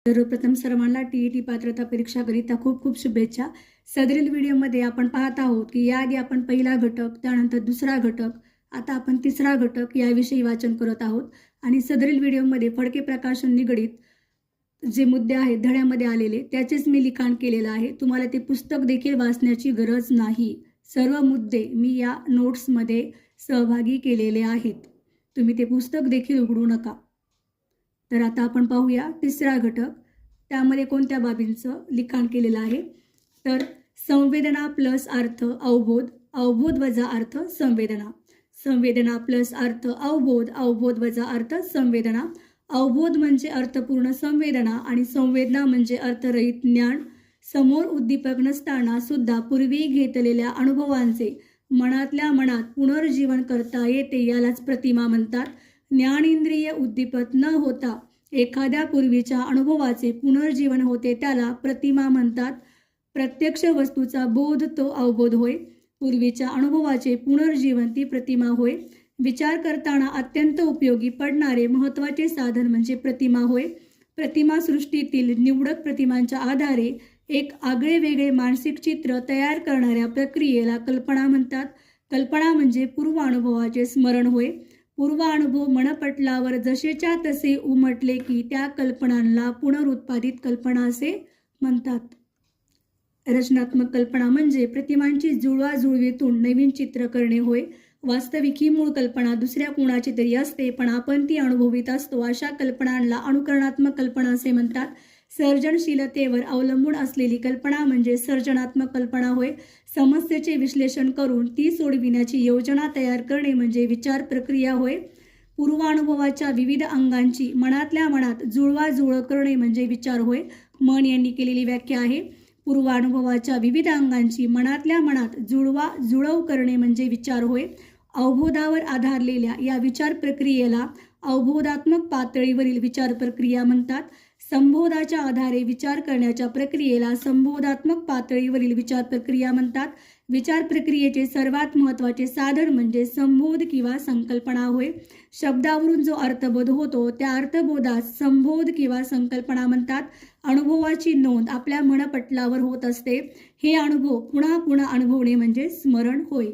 सर्वप्रथम सर्वांना टीईटी पात्रता परीक्षाकरिता खूप खूप शुभेच्छा। सदरील व्हिडिओमध्ये आपण पाहत आहोत की याआधी आपण पहिला घटक, त्यानंतर दुसरा घटक, आता आपण तिसरा घटक याविषयी वाचन करत आहोत। आणि सदरील व्हिडिओमध्ये फडके प्रकाशन निगडित जे मुद्दे आहेत धड्यामध्ये आलेले त्याचेच मी लिखाण केलेलं आहे। तुम्हाला ते पुस्तक देखील वाचण्याची गरज नाही। सर्व मुद्दे मी या नोट्समध्ये सहभागी केलेले आहेत। तुम्ही ते पुस्तक देखील उघडू नका। तर आता आपण पाहूया तिसरा घटक, त्यामध्ये कोणत्या बाबींचं लिखाण केलेलं आहे। तर संवेदना प्लस अर्थ अवबोध, अवबोध वजा अर्थ संवेदना, संवेदना प्लस अर्थ अवबोध, अवबोध वजा अर्थ संवेदना। अवबोध म्हणजे अर्थपूर्ण संवेदना आणि संवेदना म्हणजे अर्थरहित ज्ञान। समोर उद्दीपक नसताना सुद्धा पूर्वी घेतलेल्या अनुभवांचे मनातल्या मनात पुनर्जीवन करता येते, यालाच प्रतिमा म्हणतात। ज्ञानेंद्रिय उद्दीपित न होता एखाद्या पूर्वीच्या अनुभवाचे पुनर्जीवन होते, त्याला प्रतिमा म्हणतात। प्रत्यक्ष वस्तूचा बोध तो अवबोध होय, पूर्वीच्या अनुभवाचे पुनर्जीवन ती प्रतिमा होय। विचार करताना अत्यंत उपयोगी पडणारे महत्त्वाचे साधन म्हणजे प्रतिमा होय। प्रतिमा सृष्टीतील निवडक प्रतिमांच्या आधारे एक आगळेवेगळे मानसिक चित्र तयार करणाऱ्या प्रक्रियेला कल्पना म्हणतात। कल्पना म्हणजे पूर्वानुभवाचे स्मरण होय। पूर्वानुभव मनपटलावर जसेच्या तसे उमटले की त्या कल्पनांना पुनरुत्पादित कल्पना असे म्हणतात। रचनात्मक कल्पना म्हणजे प्रतिमांची जुळवाजुळवीतून नवीन चित्र करणे होय। वास्तविक ही मूळ कल्पना दुसऱ्या कोणाची तरी असते, पण आपण ती अनुभवित असतो, अशा कल्पनांना अनुकरणात्मक कल्पना असे म्हणतात। सर्जनशीलतेवर अवलंबून असलेली कल्पना म्हणजे सर्जनात्मक कल्पना होय। समस्येचे विश्लेषण करून ती सोडविण्याची योजना तयार करणे म्हणजे विचार प्रक्रिया होय। पूर्वानुभवाच्या विविध अंगांची मनातल्या मनात जुळवाजुळव करणे म्हणजे विचार होय। मन यांनी केलेली व्याख्या आहे। पूर्वानुभवाच्या विविध अंगांची मनातल्या मनात जुळवाजुळव करणे म्हणजे विचार होय। अवबोधावर आधारलेल्या या विचार प्रक्रियेला अवबोधात्मक पातळीवरील विचार प्रक्रिया म्हणतात। संबोधाच्या आधारे विचार करण्याच्या प्रक्रियेला संबोधात्मक पातळीवरील विचार प्रक्रिया म्हणतात। विचार प्रक्रियेचे सर्वात महत्त्वाचे साधन म्हणजे संबोध किंवा संकल्पना होय। शब्दावरून जो अर्थबोध होतो त्या अर्थबोधास संबोध किंवा संकल्पना म्हणतात। अनुभवाची नोंद आपल्या मनपटलावर होत असते, हे अनुभव पुन्हा पुन्हा अनुभवणे म्हणजे स्मरण होय।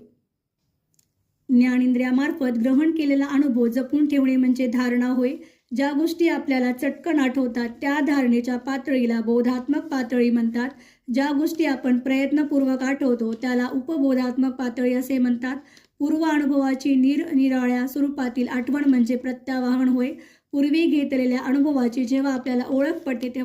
ज्ञानेंद्रियामार्फत ग्रहण केलेला अनुभव जपून ठेवणे म्हणजे धारणा होय। ज्या गोष्टी आपल्याला चटकन आठवतात त्या धारणेच्या पातळीला बोधात्मक पातळी म्हणतात। ज्या गोष्टी आपण प्रयत्नपूर्वक आठवतो त्याला उपबोधात्मक पातळी असे म्हणतात। पूर्व अनुभवाची निरनिराळ्या स्वरूपातील आठवण म्हणजे प्रत्यावाहन होय। पूर्वी घेतलेल्या अनुभवाची जेव्हा आपल्याला ओळख पडते तेव्हा